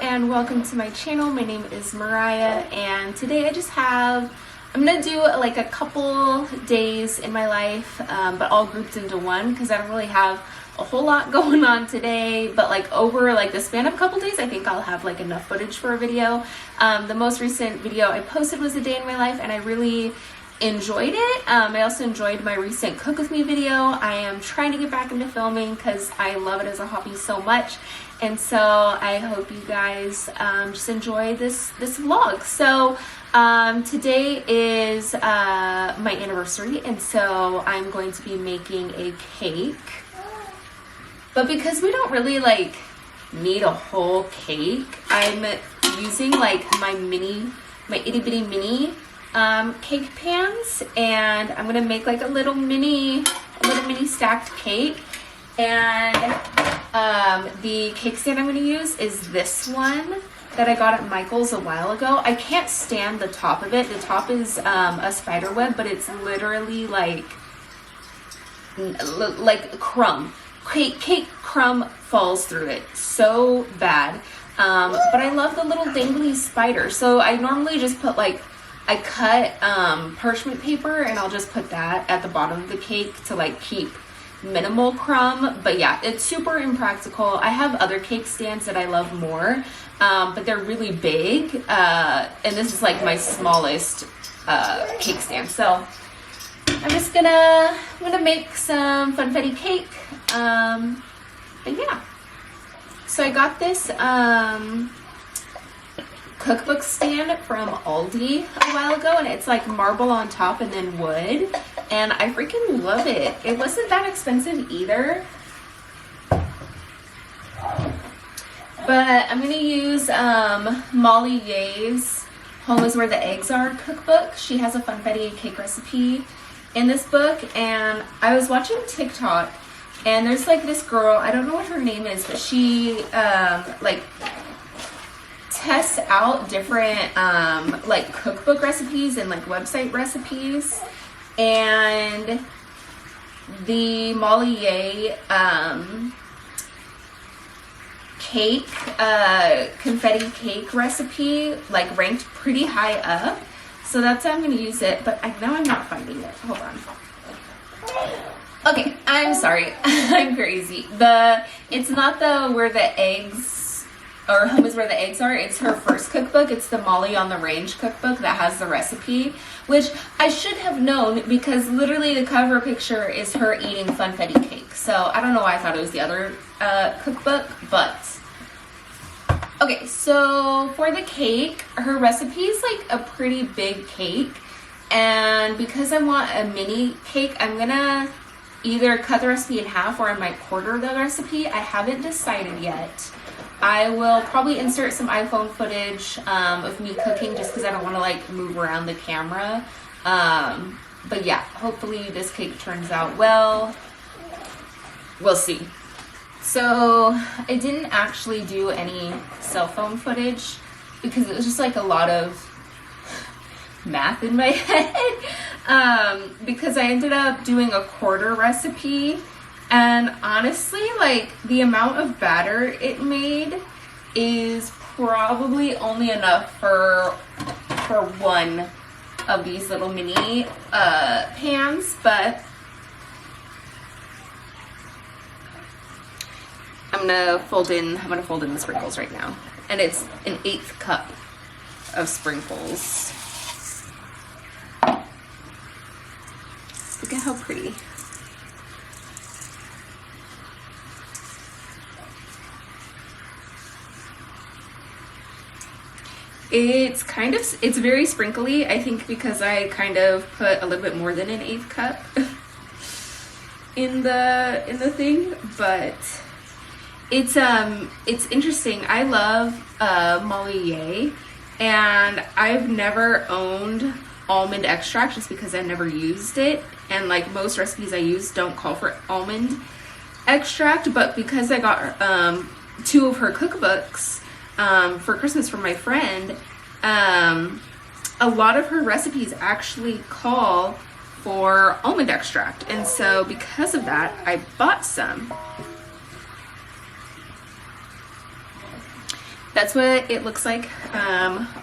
and welcome to my channel. My name is Mariah, and today I'm gonna do like a couple days in my life, but all grouped into one because I don't really have a whole lot going on today, but like over like the span of a couple days I think I'll have like enough footage for a video. The most recent video I posted was a day in my life, and I really enjoyed it. I also enjoyed my recent cook with me video. I am trying to get back into filming because I love it as a hobby so much, and so I hope you guys just enjoy this vlog. So today is my anniversary, and so I'm going to be making a cake, but because we don't really like need a whole cake, I'm using like my itty bitty mini cake pans, and I'm gonna make like a little mini stacked cake. And the cake stand I'm gonna use is this one that I got at Michael's a while ago. I can't stand the top of it. The top is a spider web, but it's literally like crumb. Cake crumb falls through it so bad. But I love the little dangly spider. So I normally just put I cut parchment paper, and I'll just put that at the bottom of the cake to like keep minimal crumb. But yeah, it's super impractical. I have other cake stands that I love more, but they're really big, and this is like my smallest cake stand. So I'm gonna make some funfetti cake. But yeah, so I got this cookbook stand from Aldi a while ago, and it's like marble on top and then wood, and I freaking love it. It wasn't that expensive either. But I'm gonna use Molly Ye's Home is Where the Eggs Are cookbook. She has a funfetti cake recipe in this book, and I was watching TikTok, and there's like this girl, I don't know what her name is, but she like tests out different like cookbook recipes and like website recipes. And the Molly Ye cake confetti cake recipe like ranked pretty high up, so that's how I'm gonna use it. But now I'm not finding it. Hold on. Okay, I'm sorry. I'm crazy. It's not the Where the Eggs, or Home is Where the Eggs Are. It's her first cookbook. It's the Molly on the Range cookbook that has the recipe, which I should have known because literally the cover picture is her eating funfetti cake. So I don't know why I thought it was the other cookbook, but okay. So for the cake, her recipe is like a pretty big cake, and because I want a mini cake, I'm gonna either cut the recipe in half or I might quarter the recipe. I haven't decided yet. I will probably insert some iPhone footage of me cooking just because I don't want to like move around the camera. But yeah, hopefully this cake turns out well. We'll see. So I didn't actually do any cell phone footage because it was just like a lot of math in my head, because I ended up doing a quarter recipe. And honestly, like the amount of batter it made is probably only enough for one of these little mini pans, but I'm gonna fold in the sprinkles right now. And it's an 1/8 cup of sprinkles. Look at how pretty. It's very sprinkly, I think, because I kind of put a little bit more than an 1/8 cup in the thing, but it's interesting. I love Molly Ye, and I've never owned almond extract just because I've never used it, and like most recipes I use don't call for almond extract, but because I got 2 of her cookbooks for Christmas from my friend, a lot of her recipes actually call for almond extract, and so because of that I bought some. That's what it looks like,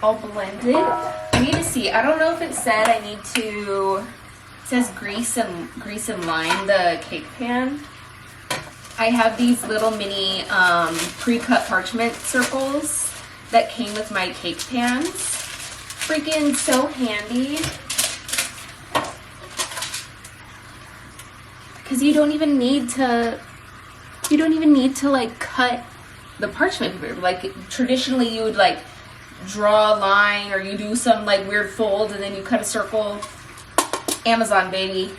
all blended. I need to see. I don't know if it said I need to. It says grease and line the cake pan. I have these little mini pre-cut parchment circles that came with my cake pans. Freaking so handy. Because you don't even need to like cut the parchment paper. Like traditionally you would like draw a line or you do some like weird fold and then you cut a circle. Amazon, baby.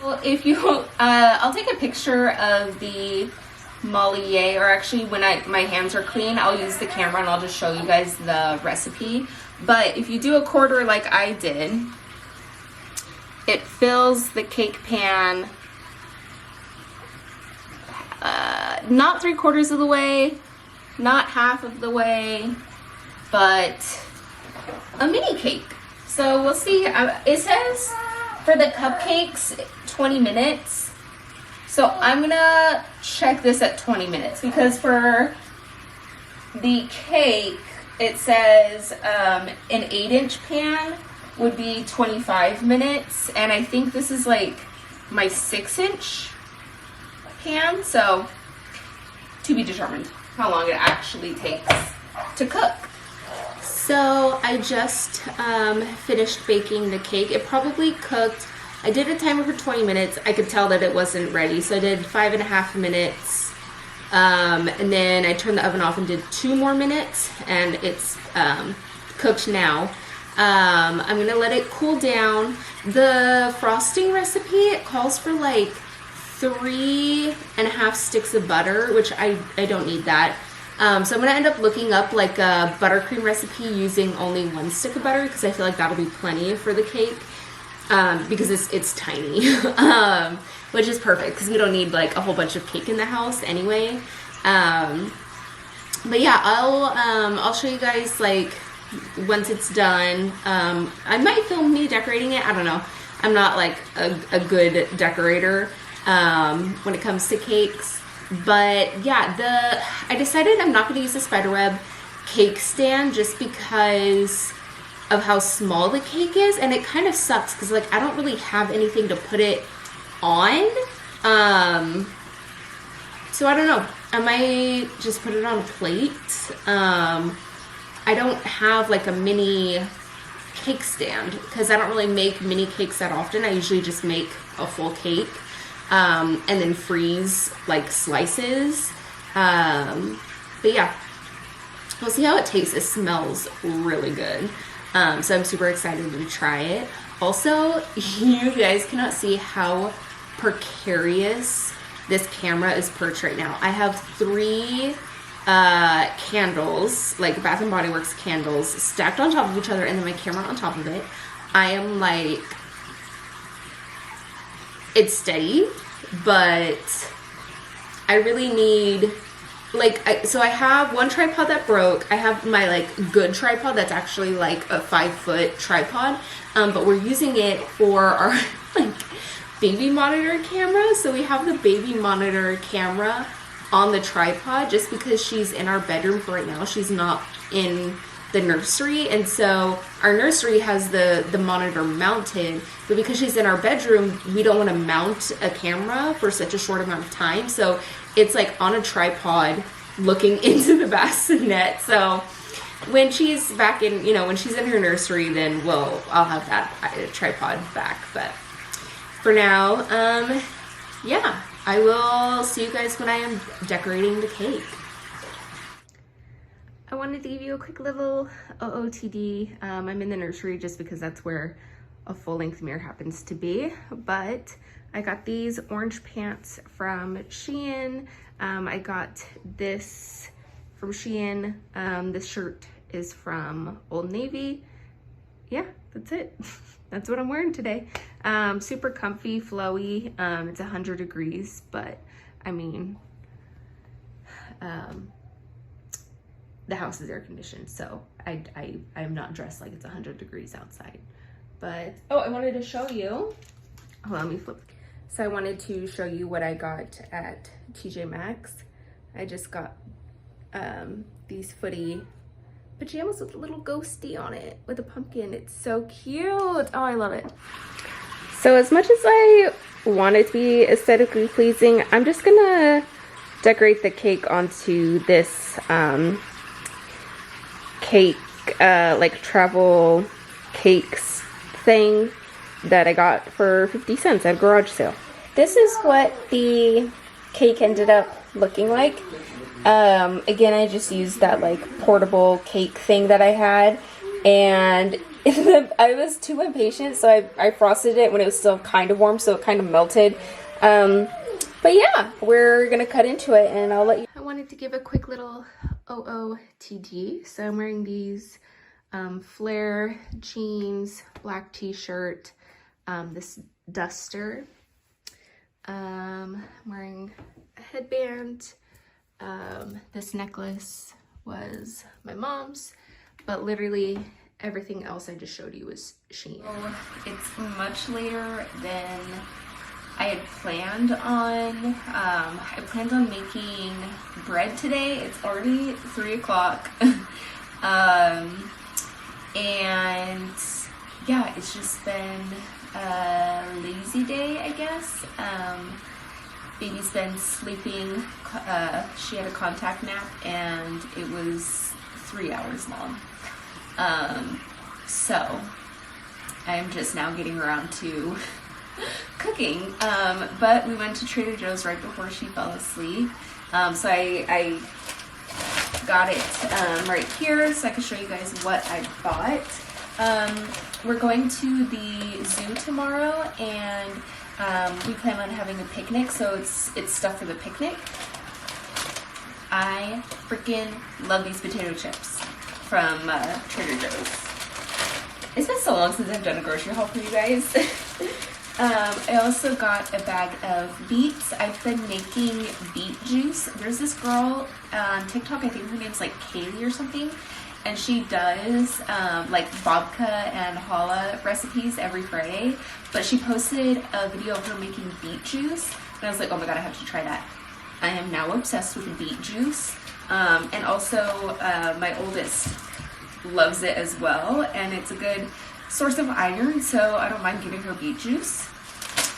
Well, if you, I'll take a picture of the Mollier, or actually when my hands are clean, I'll use the camera and I'll just show you guys the recipe. But if you do a quarter like I did, it fills the cake pan not 3/4 of the way, not half of the way, but a mini cake. So we'll see. It says for the cupcakes 20 minutes. So I'm gonna check this at 20 minutes because for the cake it says an 8-inch pan would be 25 minutes, and I think this is like my 6-inch pan, so to be determined how long it actually takes to cook. So I just finished baking the cake. It probably cooked, I did a timer for 20 minutes. I could tell that it wasn't ready, so I did 5.5 minutes. And then I turned the oven off and did 2 more minutes, and it's cooked now. I'm gonna let it cool down. The frosting recipe, it calls for like 3.5 sticks of butter, which I don't need that. So I'm gonna end up looking up like a buttercream recipe using only 1 stick of butter because I feel like that'll be plenty for the cake. Because it's tiny, which is perfect because we don't need like a whole bunch of cake in the house anyway. But yeah, I'll show you guys like once it's done. I might film me decorating it. I don't know. I'm not like a good decorator when it comes to cakes. But yeah, I decided I'm not going to use the spiderweb cake stand just because of how small the cake is, and it kind of sucks because like I don't really have anything to put it on. So I don't know. I might just put it on a plate. I don't have like a mini cake stand because I don't really make mini cakes that often. I usually just make a full cake and then freeze like slices. But yeah, we'll see how it tastes. It smells really good. So I'm super excited to try it. Also, you guys cannot see how precarious this camera is perched right now. I have 3 candles, like Bath & Body Works candles, stacked on top of each other, and then my camera on top of it. I am like, it's steady, but I really need, like, so I have 1 tripod that broke. I have my like good tripod that's actually like a 5-foot tripod, but we're using it for our like baby monitor camera. So we have the baby monitor camera on the tripod just because she's in our bedroom for right now. She's not in the nursery, and so our nursery has the monitor mounted, but because she's in our bedroom, we don't want to mount a camera for such a short amount of time. So it's like on a tripod looking into the bassinet. So when she's back in, when she's in her nursery, then I'll have that tripod back. But for now, yeah, I will see you guys when I am decorating the cake. I wanted to give you a quick little OOTD. I'm in the nursery just because that's where a full-length mirror happens to be, but I got these orange pants from Shein. I got this from Shein. This shirt is from Old Navy. Yeah, that's it. That's what I'm wearing today. Super comfy, flowy. It's 100 degrees, but I mean, the house is air conditioned, so I'm not dressed like it's 100 degrees outside. But, oh, I wanted to show you. Hold on, let me flip. So I wanted to show you what I got at TJ Maxx. I just got these footy pajamas with a little ghosty on it with a pumpkin. It's so cute. Oh, I love it. So as much as I want it to be aesthetically pleasing, I'm just gonna decorate the cake onto this cake, like travel cakes thing that I got for 50 cents at a garage sale. This is what the cake ended up looking like. Again, I just used that like portable cake thing that I had, and I was too impatient, so I frosted it when it was still kind of warm, so it kind of melted. But yeah, we're gonna cut into it and I'll let you. I wanted to give a quick little OOTD. So I'm wearing these flare jeans, black t-shirt, this duster. I'm wearing a headband. This necklace was my mom's, but literally everything else I just showed you was Shein. It's much later than I had planned on. I planned on making bread today. It's already 3 o'clock. And yeah, it's just been a lazy day, I guess. Baby's been sleeping. She had a contact nap and it was 3 hours long. So I'm just now getting around to cooking. But we went to Trader Joe's right before she fell asleep. So I got it right here so I can show you guys what I bought. We're going to the zoo tomorrow, and we plan on having a picnic, so it's stuff for the picnic. I freaking love these potato chips from Trader Joe's. It's been so long since I've done a grocery haul for you guys. I also got a bag of beets. I've been making beet juice. There's this girl on TikTok, I think her name's like Kaylee or something, and she does like babka and challah recipes every Friday, but she posted a video of her making beet juice, and I was like, oh my god, I have to try that. I am now obsessed with beet juice, and also my oldest loves it as well, and it's a good source of iron, so I don't mind giving her beet juice.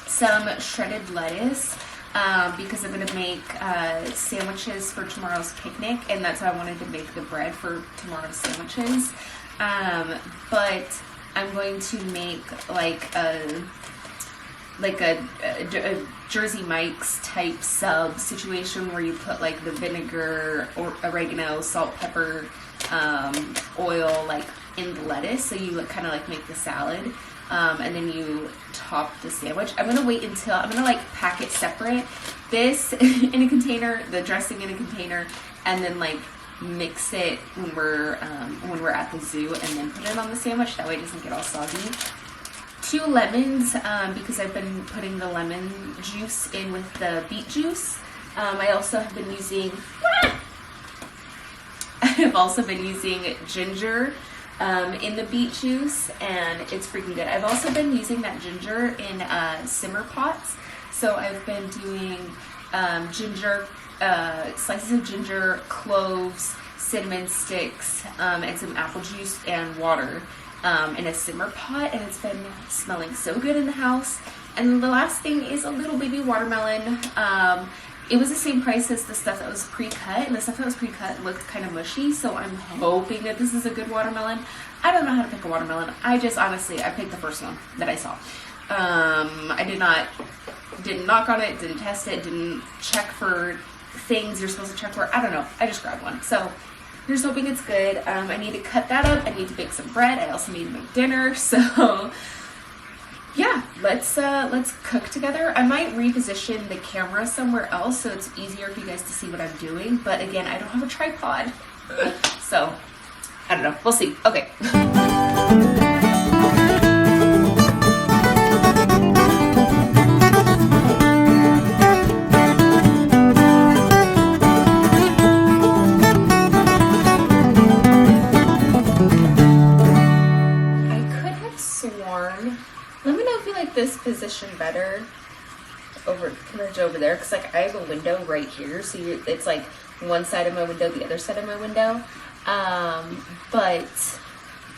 Some shredded lettuce, because I'm going to make sandwiches for tomorrow's picnic, and that's how I wanted to make the bread for tomorrow's sandwiches. But I'm going to make like a Jersey Mike's type sub situation where you put like the vinegar or oregano, salt, pepper, oil like in the lettuce, so you kind of like make the salad, and then you top the sandwich. I'm gonna wait until I'm gonna like pack it separate, this in a container, the dressing in a container, and then like mix it when we're at the zoo, and then put it on the sandwich. That way it doesn't get all soggy. 2 lemons, because I've been putting the lemon juice in with the beet juice. I also have been using I've also been using ginger in the beet juice, and it's freaking good. I've also been using that ginger in simmer pots. So I've been doing ginger, slices of ginger, cloves, cinnamon sticks, and some apple juice and water in a simmer pot, and it's been smelling so good in the house. And the last thing is a little baby watermelon. It was the same price as the stuff that was pre-cut, and the stuff that was pre-cut looked kind of mushy, so I'm hoping that this is a good watermelon. I don't know how to pick a watermelon. I picked the first one that I saw. I didn't knock on it, didn't test it, didn't check for things you're supposed to check for. I don't know. I just grabbed one. So here's hoping it's good. I need to cut that up. I need to bake some bread. I also need to make dinner. So yeah, let's cook together. I might reposition the camera somewhere else so it's easier for you guys to see what I'm doing. But again, I don't have a tripod. So I don't know. We'll see. Okay. Let me know if you like this position better. over there, because like I have a window right here, so it's like one side of my window, the other side of my window. But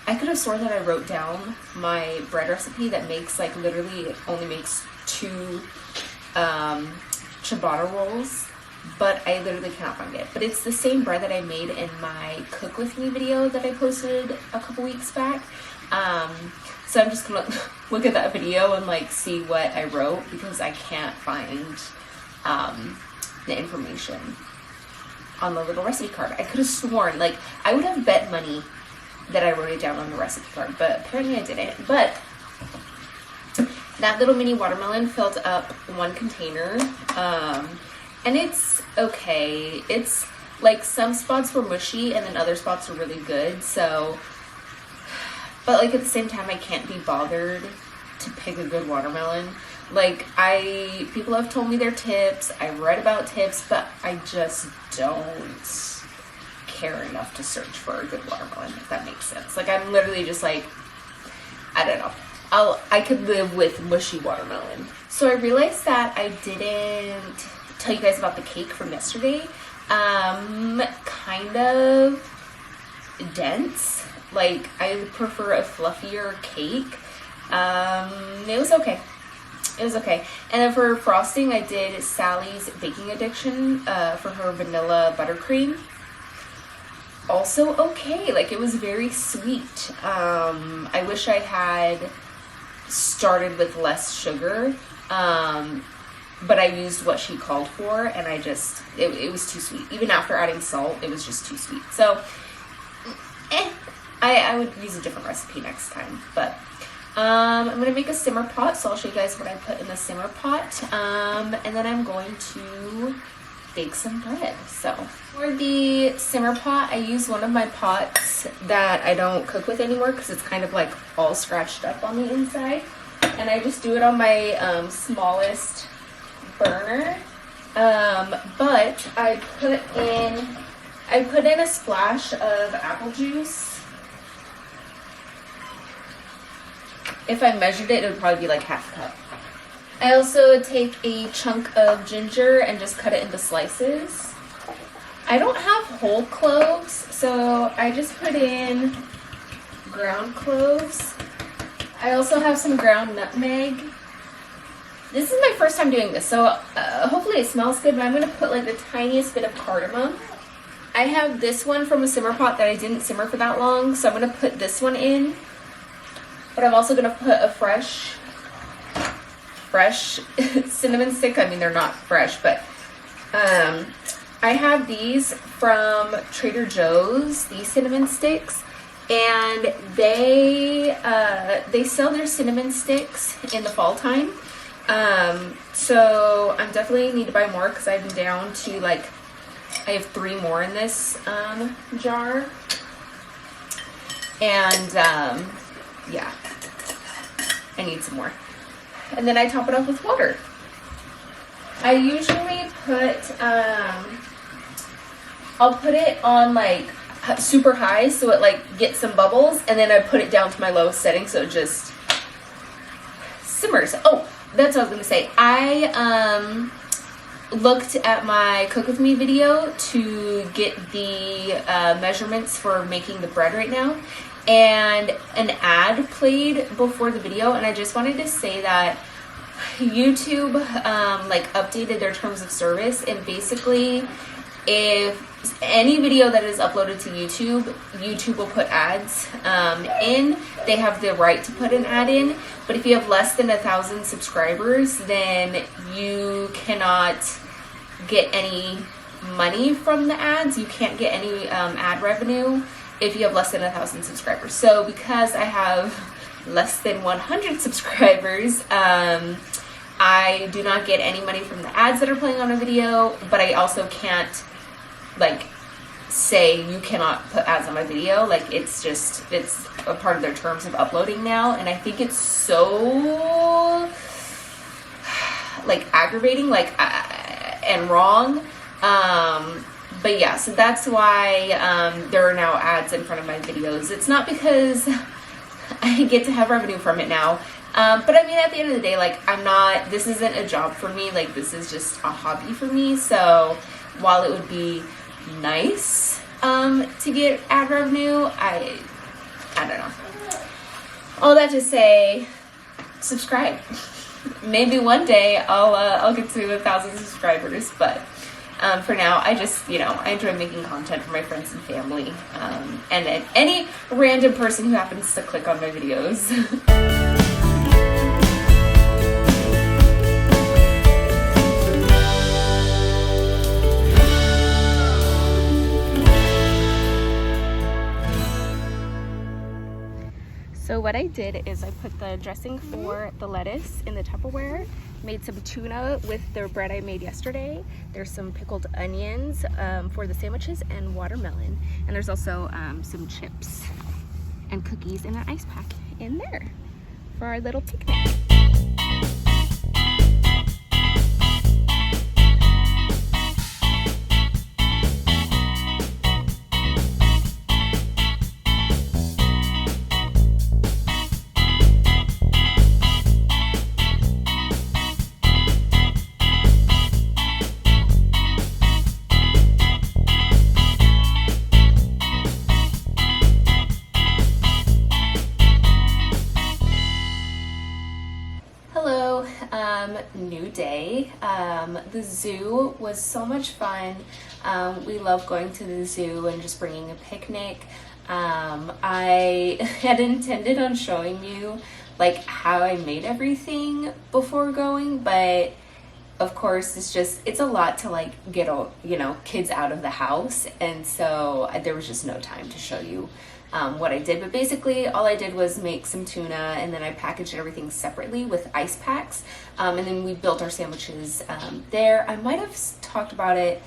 I could have sworn that I wrote down my bread recipe that makes like literally it only makes 2 ciabatta rolls, but I literally cannot find it. But it's the same bread that I made in my cook with me video that I posted a couple weeks back. So I'm just gonna look at that video and like see what I wrote, because I can't find the information on the little recipe card. I could have sworn, like, I would have bet money that I wrote it down on the recipe card, but apparently I didn't. But that little mini watermelon filled up 1 container, and it's okay. It's like some spots were mushy and then other spots were really good, so, but like at the same time I can't be bothered to pick a good watermelon. Like, people have told me their tips, I've read about tips, but I just don't care enough to search for a good watermelon, if that makes sense. Like, I'm literally just like, I don't know. I could live with mushy watermelon. So I realized that I didn't tell you guys about the cake from yesterday. Kind of dense. Like, I prefer a fluffier cake. It was okay. It was okay. And then for frosting, I did Sally's Baking Addiction for her vanilla buttercream. Also okay. Like, it was very sweet. I wish I had started with less sugar, but I used what she called for, and I just, it was too sweet. Even after adding salt, it was just too sweet. So, I would use a different recipe next time, but I'm going to make a simmer pot, so I'll show you guys what I put in the simmer pot, and then I'm going to bake some bread. So for the simmer pot, I use one of my pots that I don't cook with anymore because it's kind of like all scratched up on the inside, and I just do it on my smallest burner, but I put in a splash of apple juice. If I measured it, it would probably be like half a cup. I also take a chunk of ginger and just cut it into slices. I don't have whole cloves, so I just put in ground cloves. I also have some ground nutmeg. This is my first time doing this, so hopefully it smells good, but I'm going to put like the tiniest bit of cardamom. I have this one from a simmer pot that I didn't simmer for that long, so I'm going to put this one in. But I'm also going to put a fresh cinnamon stick. I mean, they're not fresh, but I have these from Trader Joe's, these cinnamon sticks, and they sell their cinnamon sticks in the fall time. So I'm definitely need to buy more because I've been down to like, I have 3 more in this jar. And yeah, I need some more. And then I top it off with water. I usually put, I'll put it on like super high so it like gets some bubbles, and then I put it down to my lowest setting so it just simmers. Oh, that's what I was gonna say. I looked at my Cook With Me video to get the measurements for making the bread right now, and an ad played before the video, and I just wanted to say that YouTube like updated their terms of service, and basically if any video that is uploaded to YouTube will put ads in. They have the right to put an ad in, but if you have less than 1,000 subscribers, then you cannot get any money from the ads. You can't get any ad revenue if you have less than 1,000 subscribers. So because I have less than 100 subscribers, I do not get any money from the ads that are playing on a video, but I also can't like say you cannot put ads on my video. Like, it's a part of their terms of uploading now, and I think it's so like aggravating, like and wrong. But yeah, so that's why there are now ads in front of my videos. It's not because I get to have revenue from it now. But I mean, at the end of the day, like, this isn't a job for me. Like, this is just a hobby for me. So while it would be nice to get ad revenue, I don't know. All that to say, subscribe. Maybe one day I'll get to 1,000 subscribers, but for now, I just, I enjoy making content for my friends and family, and then any random person who happens to click on my videos. So what I did is I put the dressing for the lettuce in the Tupperware, made some tuna with the bread I made yesterday. There's some pickled onions for the sandwiches and watermelon. And there's also some chips and cookies in an ice pack in there for our little picnic. New day. The zoo was so much fun. We love going to the zoo and just bringing a picnic. I had intended on showing you like how I made everything before going, but of course it's a lot to like get kids out of the house, and so there was just no time to show you what I did. But basically all I did was make some tuna, and then I packaged everything separately with ice packs, and then we built our sandwiches there. I might have talked about it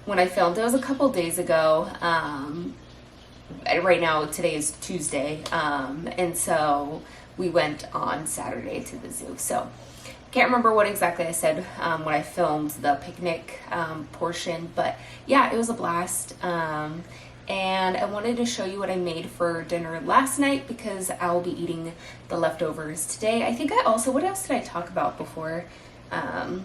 when I filmed. It was a couple days ago. Right now today is Tuesday, and so we went on Saturday to the zoo. So can't remember what exactly I said when I filmed the picnic portion, but yeah, it was a blast. And I wanted to show you what I made for dinner last night because I'll be eating the leftovers today. I think what else did I talk about before? Because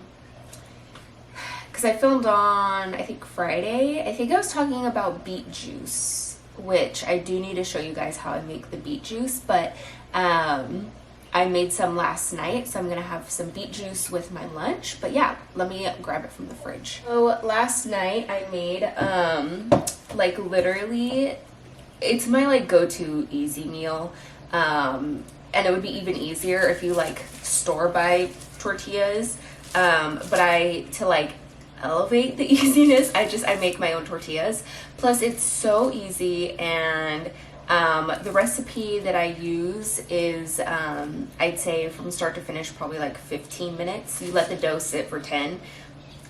I filmed on, I think, Friday. I think I was talking about beet juice, which I do need to show you guys how I make the beet juice, but I made some last night, so I'm gonna have some beet juice with my lunch. But yeah, let me grab it from the fridge. So last night I made like literally, it's my like go-to easy meal, and it would be even easier if you like store-buy tortillas, but to like elevate the easiness, I make my own tortillas. Plus it's so easy, and the recipe that I use is I'd say from start to finish probably like 15 minutes. You let the dough sit for 10,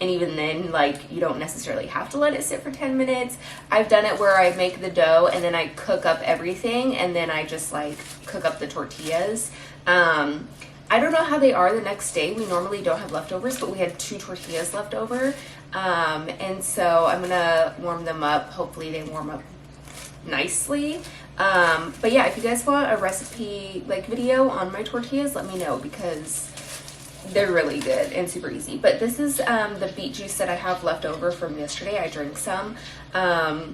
and even then, like, you don't necessarily have to let it sit for 10 minutes. I've done it where I make the dough and then I cook up everything, and then I just like cook up the tortillas. I don't know how they are the next day. We normally don't have leftovers, but we had 2 tortillas left over, and so I'm gonna warm them up. Hopefully they warm up nicely. But yeah, if you guys want a recipe like video on my tortillas, let me know because they're really good and super easy. But this is the beet juice that I have left over from yesterday. I drank some, but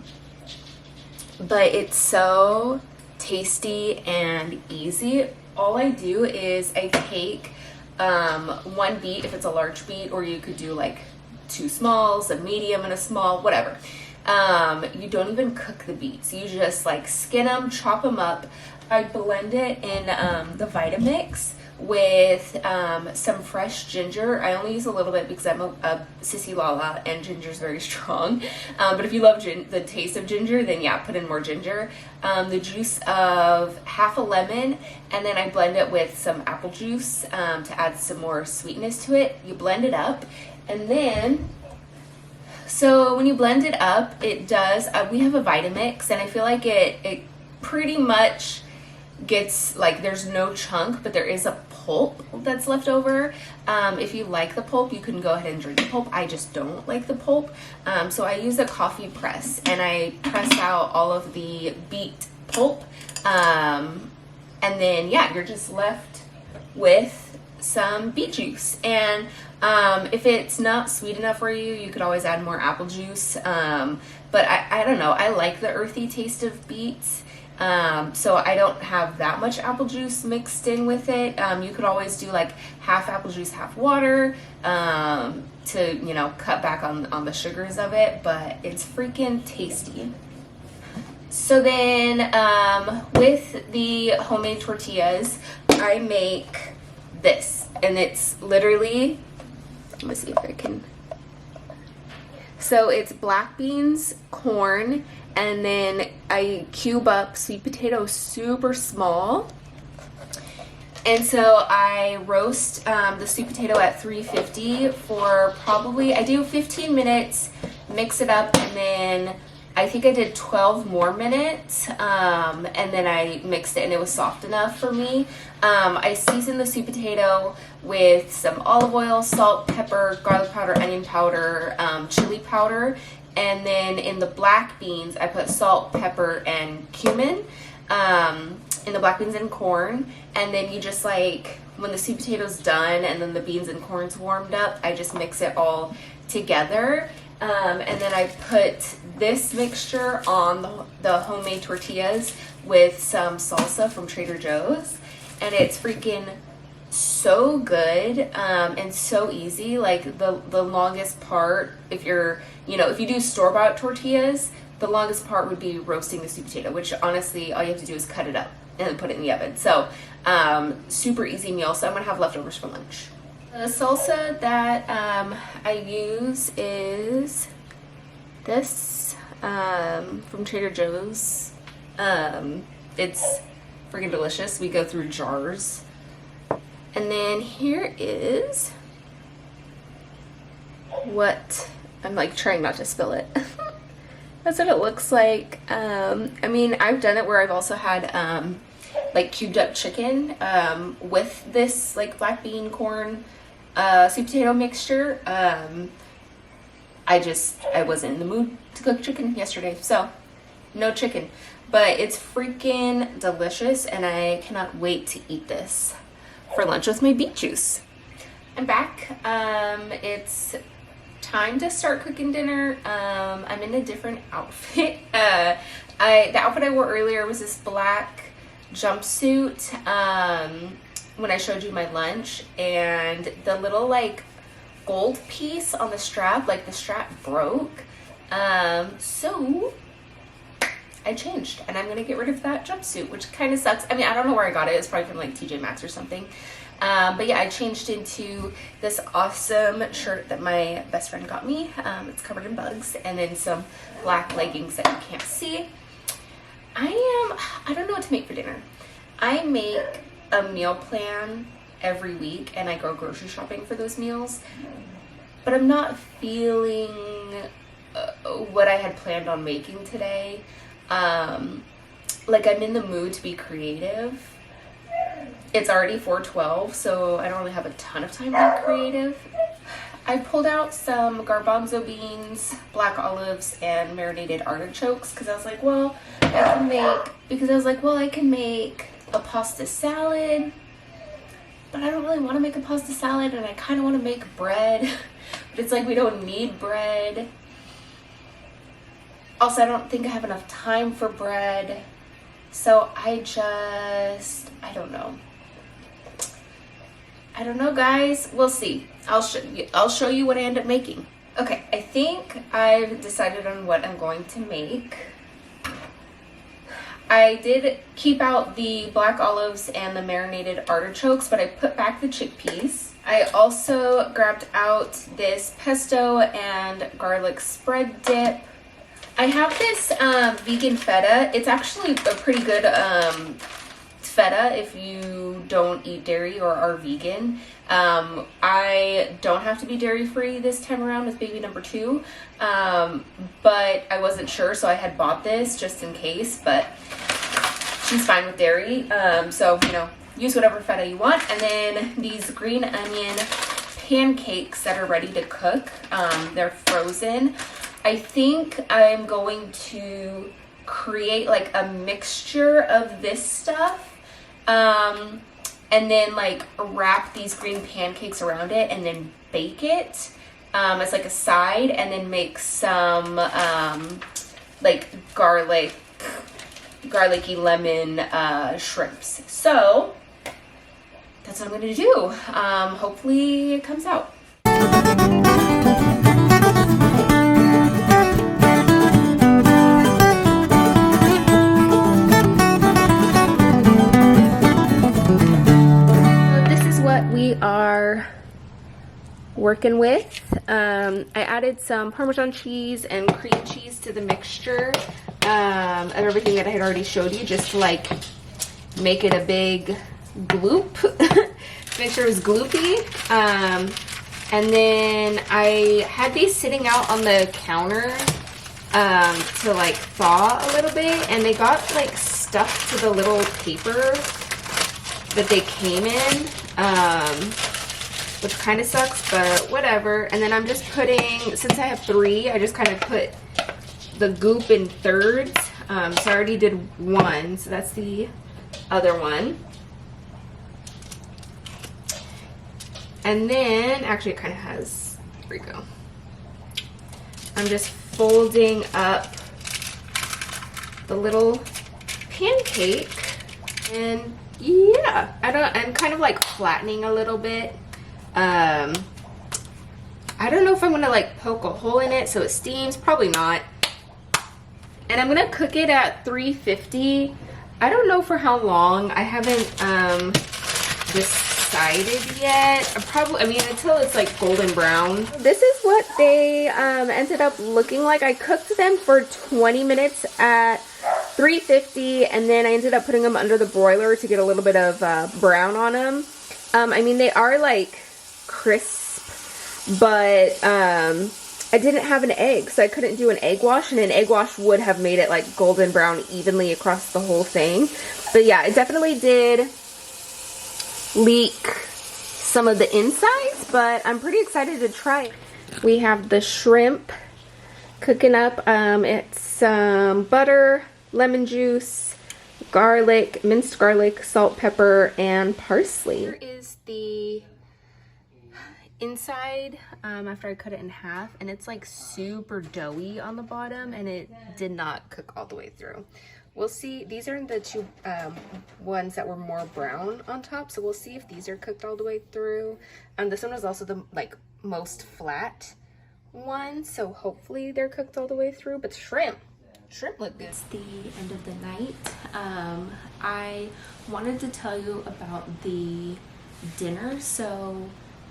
it's so tasty and easy. All I do is I take 1 beet if it's a large beet, or you could do like 2 smalls, a medium and a small, whatever. You don't even cook the beets. You just like skin them, chop them up. I blend it in the Vitamix with some fresh ginger. I only use a little bit because I'm a sissy lala and ginger's very strong. But if you love the taste of ginger, then yeah, put in more ginger. The juice of half a lemon, and then I blend it with some apple juice to add some more sweetness to it. You blend it up, and then so when you blend it up, it does, we have a Vitamix, and I feel like it pretty much gets, like, there's no chunk, but there is a pulp that's left over. If you like the pulp, you can go ahead and drink the pulp. I just don't like the pulp. So I use a coffee press, and I press out all of the beet pulp. And then, yeah, you're just left with some beet juice. And if it's not sweet enough for you, you could always add more apple juice. But I don't know, I like the earthy taste of beets. So I don't have that much apple juice mixed in with it. You could always do like half apple juice, half water, to, you know, cut back on the sugars of it, but it's freaking tasty. So then, with the homemade tortillas, I make this, and it's literally, let me see if I can, so it's black beans, corn, and then I cube up sweet potatoes super small. And so I roast the sweet potato at 350 for probably, I do 15 minutes, mix it up, and then I think I did 12 more minutes, and then I mixed it and it was soft enough for me. I seasoned the sweet potato with some olive oil, salt, pepper, garlic powder, onion powder, chili powder. And then in the black beans, I put salt, pepper, and cumin in the black beans and corn. And then you just like, when the sweet potato's done and then the beans and corn's warmed up, I just mix it all together. And then I put this mixture on the homemade tortillas with some salsa from Trader Joe's. And it's freaking so good and so easy. Like the longest part, if you're, you know, if you do store-bought tortillas, the longest part would be roasting the sweet potato, which honestly all you have to do is cut it up and then put it in the oven. So super easy meal. So I'm gonna have leftovers for lunch. The salsa that I use is this from Trader Joe's. It's freaking delicious. We go through jars. And then here is what, I'm like trying not to spill it. That's what it looks like. I mean, I've done it where I've also had like cubed up chicken with this like black bean, corn, sweet potato mixture. I wasn't in the mood to cook chicken yesterday, so no chicken. But it's freaking delicious and I cannot wait to eat this for lunch with my beet juice. I'm back. It's time to start cooking dinner. I'm in a different outfit. The outfit I wore earlier was this black jumpsuit when I showed you my lunch, and the little like gold piece on the strap, like the strap broke. So I changed and I'm gonna get rid of that jumpsuit, which kind of sucks. I mean, I don't know where I got it. It's probably from like TJ Maxx or something. But yeah, I changed into this awesome shirt that my best friend got me. It's covered in bugs, and then some black leggings that you can't see. I don't know what to make for dinner. I make a meal plan every week and I go grocery shopping for those meals, but I'm not feeling what I had planned on making today. Like I'm in the mood to be creative. It's already 4:12, so I don't really have a ton of time to be creative. I pulled out some garbanzo beans, black olives, and marinated artichokes because I was like, well, I can make a pasta salad, but I don't really want to make a pasta salad, and I kind of want to make bread, but it's like we don't need bread. Also, I don't think I have enough time for bread, so I don't know, guys. We'll see. I'll show you what I end up making. Okay, I think I've decided on what I'm going to make. I did keep out the black olives and the marinated artichokes, but I put back the chickpeas. I also grabbed out this pesto and garlic spread dip. I have this vegan feta. It's actually a pretty good feta if you don't eat dairy or are vegan. I don't have to be dairy free this time around with baby number 2, but I wasn't sure, so I had bought this just in case, but she's fine with dairy. So, you know, use whatever feta you want. And then these green onion pancakes that are ready to cook. They're frozen. I think I'm going to create like a mixture of this stuff and then like wrap these green pancakes around it and then bake it as like a side, and then make some like garlicky lemon shrimps. So that's what I'm gonna do. Hopefully it comes out. We are working with. I added some Parmesan cheese and cream cheese to the mixture of everything that I had already showed you, just to like make it a big gloop. Make sure it was gloopy. And then I had these sitting out on the counter to like thaw a little bit, and they got like stuck to the little paper that they came in, which kind of sucks, but whatever. And then I'm just putting, since I have 3, I just kind of put the goop in thirds. So I already did 1, so that's the other one. And then, actually it kind of has, here we go. I'm just folding up the little pancake, and yeah, I'm kind of like flattening a little bit. I don't know if I'm gonna like poke a hole in it so it steams, probably not. And I'm gonna cook it at 350. I don't know for how long. I haven't decided yet. I mean until it's like golden brown. This is what they ended up looking like. I cooked them for 20 minutes at 350, and then I ended up putting them under the broiler to get a little bit of brown on them. I mean, they are like crisp, but I didn't have an egg, so I couldn't do an egg wash, and an egg wash would have made it like golden brown evenly across the whole thing. But yeah, it definitely did leak some of the insides, but I'm pretty excited to try it. We have the shrimp cooking up. It's some butter, lemon juice, garlic, minced garlic, salt, pepper, and parsley. Here is the inside after I cut it in half, and it's like super doughy on the bottom, and it did not cook all the way through. We'll see. These are the 2 ones that were more brown on top, so we'll see if these are cooked all the way through. This one was also the like most flat one, so hopefully they're cooked all the way through. But shrimp look good. It's the end of the night. I wanted to tell you about the dinner. So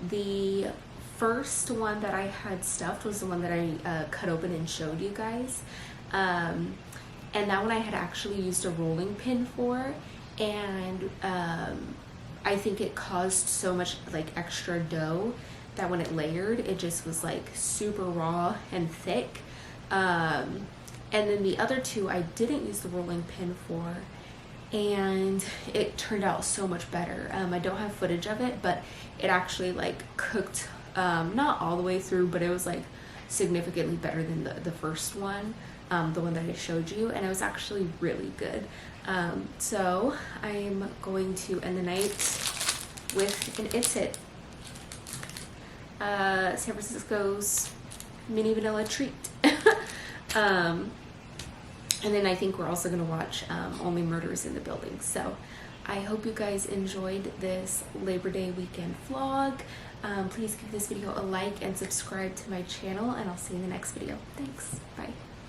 the first one that I had stuffed was the one that I cut open and showed you guys. And that one I had actually used a rolling pin for, and I think it caused so much like extra dough that when it layered, it just was like super raw and thick. And then the other 2 I didn't use the rolling pin for, and it turned out so much better. I don't have footage of it, but it actually like cooked not all the way through, but it was like significantly better than the first one, the one that I showed you, and it was actually really good. So I'm going to end the night with an It's It, San Francisco's mini vanilla treat. And then I think we're also going to watch Only Murders in the Building. So I hope you guys enjoyed this Labor Day weekend vlog. Please give this video a like and subscribe to my channel, and I'll see you in the next video. Thanks. Bye.